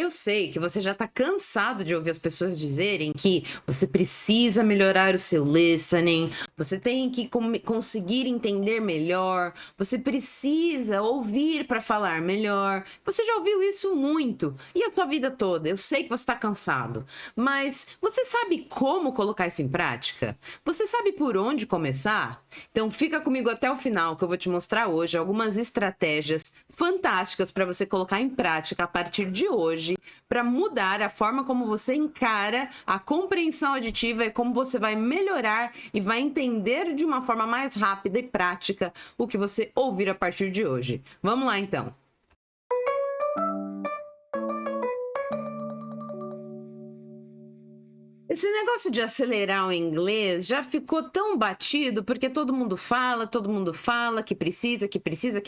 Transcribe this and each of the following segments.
Eu sei que você já está cansado de ouvir as pessoas dizerem que você precisa melhorar o seu listening, você tem que conseguir entender melhor, você precisa ouvir para falar melhor. Você já ouviu isso muito e a sua vida toda. Eu sei que você está cansado, mas você sabe como colocar isso em prática? Você sabe por onde começar? Então fica comigo até o final que eu vou te mostrar hoje algumas estratégias fantásticas para você colocar em prática a partir de hoje para mudar a forma como você encara a compreensão auditiva e como você vai melhorar e vai entender de uma forma mais rápida e prática o que você ouvir a partir de hoje. Vamos lá então. Esse negócio de acelerar o inglês já ficou tão batido porque todo mundo fala que precisa, que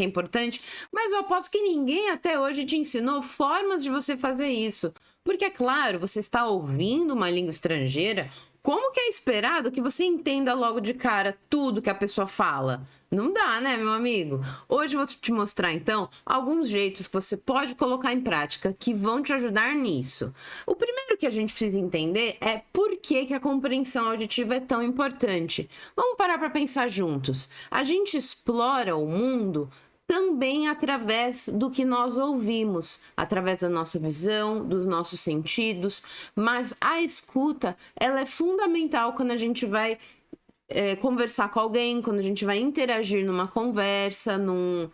é importante, mas eu aposto que ninguém até hoje te ensinou formas de você fazer isso. Porque, é claro, você está ouvindo uma língua estrangeira, como que é esperado que você entenda logo de cara tudo que a pessoa fala? Não dá, né, meu amigo? Hoje eu vou te mostrar, então, alguns jeitos que você pode colocar em prática que vão te ajudar nisso. O primeiro que a gente precisa entender é por que a compreensão auditiva é tão importante. Vamos parar para pensar juntos. A gente explora o mundo também através do que nós ouvimos, através da nossa visão, dos nossos sentidos, mas a escuta, ela é fundamental quando a gente vai conversar com alguém, quando a gente vai interagir numa conversa, num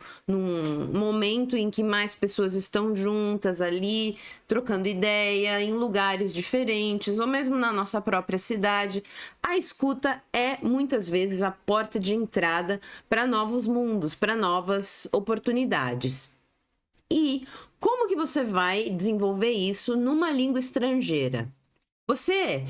momento em que mais pessoas estão juntas ali, trocando ideia, em lugares diferentes, ou mesmo na nossa própria cidade. A escuta é, muitas vezes, a porta de entrada para novos mundos, para novas oportunidades. E como que você vai desenvolver isso numa língua estrangeira? Você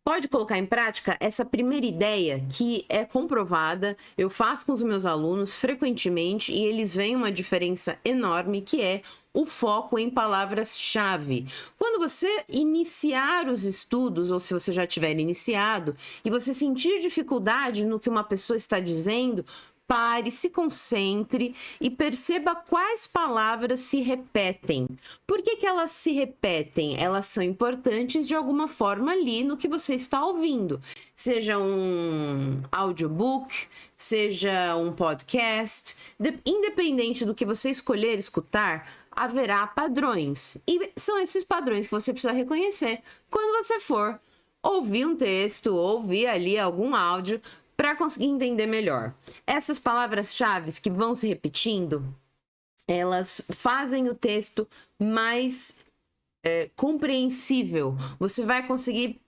pode colocar em prática essa primeira ideia que é comprovada, eu faço com os meus alunos frequentemente e eles veem uma diferença enorme, que é o foco em palavras-chave. Quando você iniciar os estudos, ou se você já tiver iniciado, e você sentir dificuldade no que uma pessoa está dizendo, pare, se concentre e perceba quais palavras se repetem. Por que elas se repetem? Elas são importantes de alguma forma ali no que você está ouvindo. Seja um audiobook, seja um podcast, independente do que você escolher escutar, haverá padrões. E são esses padrões que você precisa reconhecer quando você for ouvir um texto, ouvir ali algum áudio, para conseguir entender melhor. Essas palavras-chave que vão se repetindo, elas fazem o texto mais compreensível. Você vai conseguir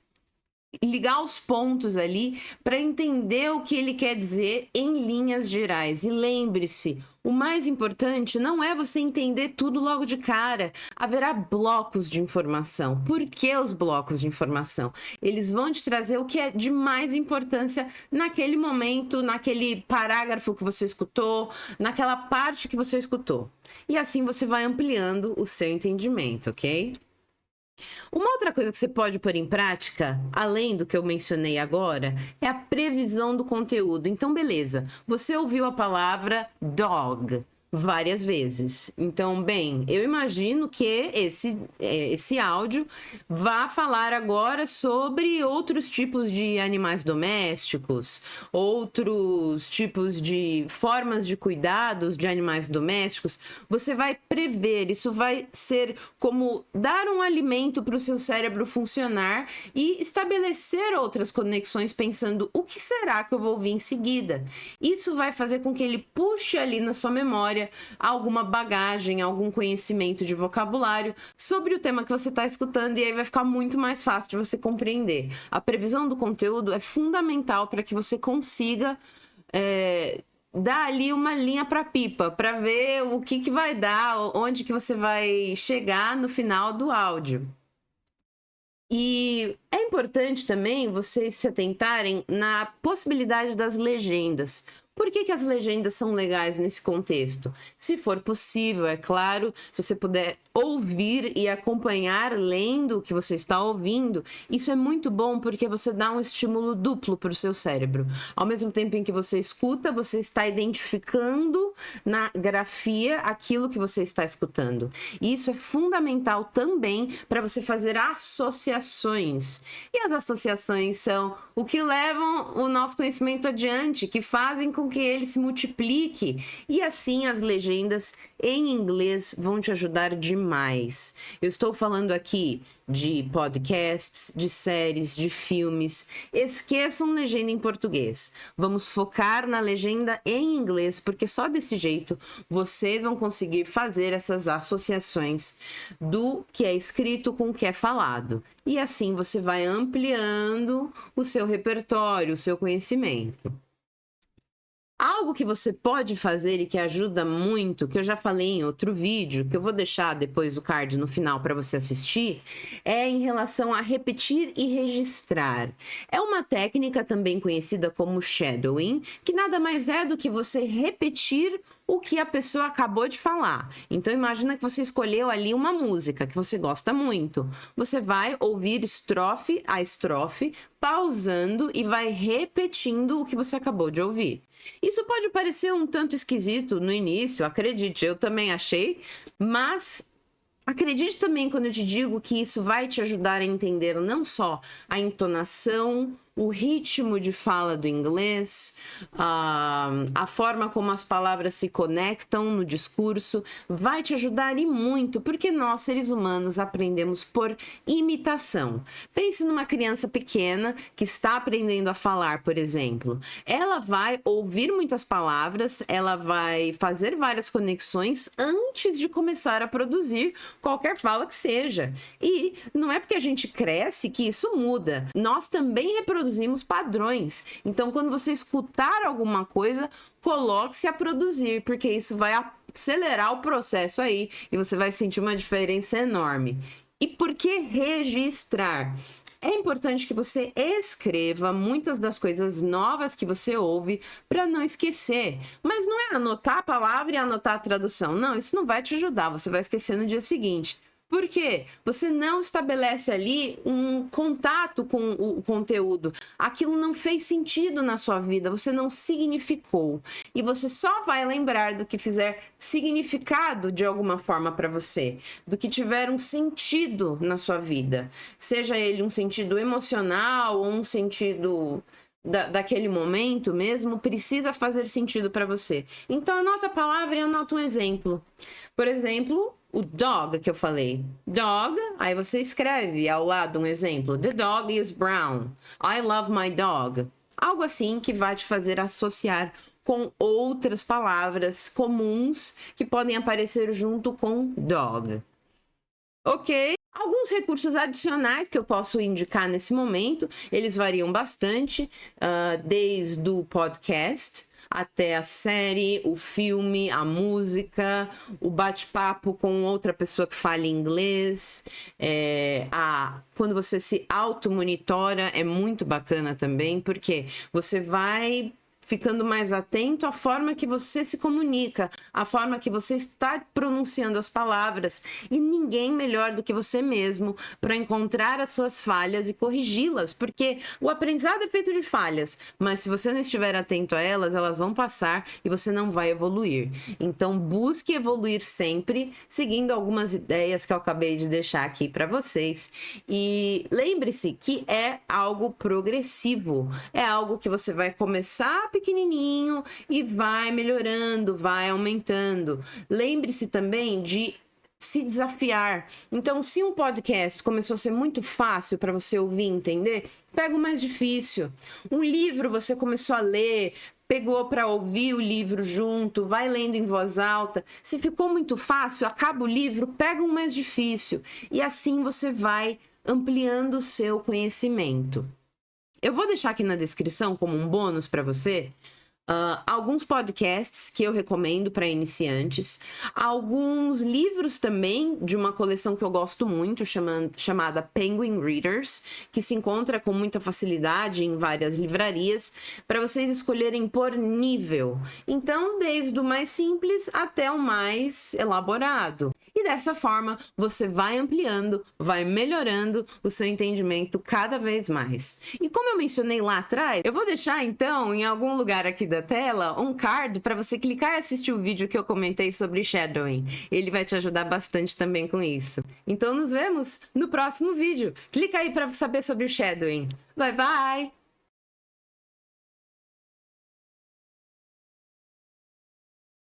ligar os pontos ali para entender o que ele quer dizer em linhas gerais. E lembre-se, o mais importante não é você entender tudo logo de cara. Haverá blocos de informação. Por que os blocos de informação? Eles vão te trazer o que é de mais importância naquele momento, naquele parágrafo que você escutou, naquela parte que você escutou. E assim você vai ampliando o seu entendimento, ok? Uma outra coisa que você pode pôr em prática, além do que eu mencionei agora, é a previsão do conteúdo. Então, beleza, você ouviu a palavra dog várias vezes. Então, bem, eu imagino que esse áudio vá falar agora sobre outros tipos de animais domésticos, outros tipos de formas de cuidados de animais domésticos. Você vai prever, isso vai ser como dar um alimento para o seu cérebro funcionar e estabelecer outras conexões pensando o que será que eu vou ouvir em seguida. Isso vai fazer com que ele puxe ali na sua memória alguma bagagem, algum conhecimento de vocabulário sobre o tema que você está escutando, e aí vai ficar muito mais fácil de você compreender. A previsão do conteúdo é fundamental para que você consiga dar ali uma linha para pipa, para ver o que vai dar, onde que você vai chegar no final do áudio. E é importante também vocês se atentarem na possibilidade das legendas. Por que as legendas são legais nesse contexto? Se for possível, é claro, se você puder ouvir e acompanhar lendo o que você está ouvindo, isso é muito bom porque você dá um estímulo duplo para o seu cérebro. Ao mesmo tempo em que você escuta, você está identificando na grafia aquilo que você está escutando. E isso é fundamental também para você fazer associações. E as associações são o que levam o nosso conhecimento adiante, que fazem com que ele se multiplique. E assim as legendas em inglês vão te ajudar demais. Eu estou falando aqui de podcasts, de séries, de filmes. Esqueçam legenda em português. Vamos focar na legenda em inglês, porque só desse jeito vocês vão conseguir fazer essas associações do que é escrito com o que é falado. E assim você vai ampliando o seu repertório, o seu conhecimento. Algo que você pode fazer e que ajuda muito, que eu já falei em outro vídeo, que eu vou deixar depois o card no final para você assistir, é em relação a repetir e registrar. É uma técnica também conhecida como shadowing, que nada mais é do que você repetir o que a pessoa acabou de falar. Então imagina que você escolheu ali uma música que você gosta muito. Você vai ouvir estrofe a estrofe, pausando e vai repetindo o que você acabou de ouvir. Isso pode parecer um tanto esquisito no início, acredite, eu também achei, mas acredite também quando eu te digo que isso vai te ajudar a entender não só a entonação, o ritmo de fala do inglês, a forma como as palavras se conectam no discurso, vai te ajudar e muito, porque nós, seres humanos, aprendemos por imitação. Pense numa criança pequena que está aprendendo a falar, por exemplo. Ela vai ouvir muitas palavras, ela vai fazer várias conexões antes de começar a produzir qualquer fala que seja. E não é porque a gente cresce que isso muda. Nós também reproduzimos padrões. Então, quando você escutar alguma coisa, coloque-se a produzir, porque isso vai acelerar o processo aí e você vai sentir uma diferença enorme. E por que registrar? É importante que você escreva muitas das coisas novas que você ouve para não esquecer. Mas não é anotar a palavra e anotar a tradução. Não, isso não vai te ajudar. Você vai esquecer no dia seguinte. Por quê? Você não estabelece ali um contato com o conteúdo. Aquilo não fez sentido na sua vida, você não significou. E você só vai lembrar do que fizer significado de alguma forma para você, do que tiver um sentido na sua vida. Seja ele um sentido emocional ou um sentido daquele momento mesmo, precisa fazer sentido para você. Então anota a palavra e anota um exemplo. Por exemplo, o dog que eu falei. Dog, aí você escreve ao lado um exemplo. The dog is brown. I love my dog. Algo assim que vai te fazer associar com outras palavras comuns que podem aparecer junto com dog. Ok? Alguns recursos adicionais que eu posso indicar nesse momento, eles variam bastante, desde o podcast até a série, o filme, a música, o bate-papo com outra pessoa que fale inglês, quando você se auto-monitora é muito bacana também, porque você vai ficando mais atento à forma que você se comunica, à forma que você está pronunciando as palavras, e ninguém melhor do que você mesmo para encontrar as suas falhas e corrigi-las, porque o aprendizado é feito de falhas, mas se você não estiver atento a elas, elas vão passar e você não vai evoluir. Então busque evoluir sempre, seguindo algumas ideias que eu acabei de deixar aqui para vocês, e lembre-se que é algo progressivo, é algo que você vai começar pequenininho e vai melhorando, vai aumentando. Lembre-se também de se desafiar. Então, se um podcast começou a ser muito fácil para você ouvir e entender, pega o mais difícil. Um livro você começou a ler, pegou para ouvir o livro junto, vai lendo em voz alta. Se ficou muito fácil, acaba o livro, pega um mais difícil. E assim você vai ampliando o seu conhecimento. Eu vou deixar aqui na descrição como um bônus para você alguns podcasts que eu recomendo para iniciantes, alguns livros também de uma coleção que eu gosto muito, chamada Penguin Readers, que se encontra com muita facilidade em várias livrarias, para vocês escolherem por nível. Então, desde o mais simples até o mais elaborado. E dessa forma, você vai ampliando, vai melhorando o seu entendimento cada vez mais. E como eu mencionei lá atrás, eu vou deixar então em algum lugar aqui da tela um card para você clicar e assistir o vídeo que eu comentei sobre shadowing. Ele vai te ajudar bastante também com isso. Então nos vemos no próximo vídeo. Clica aí para saber sobre o shadowing. Bye bye!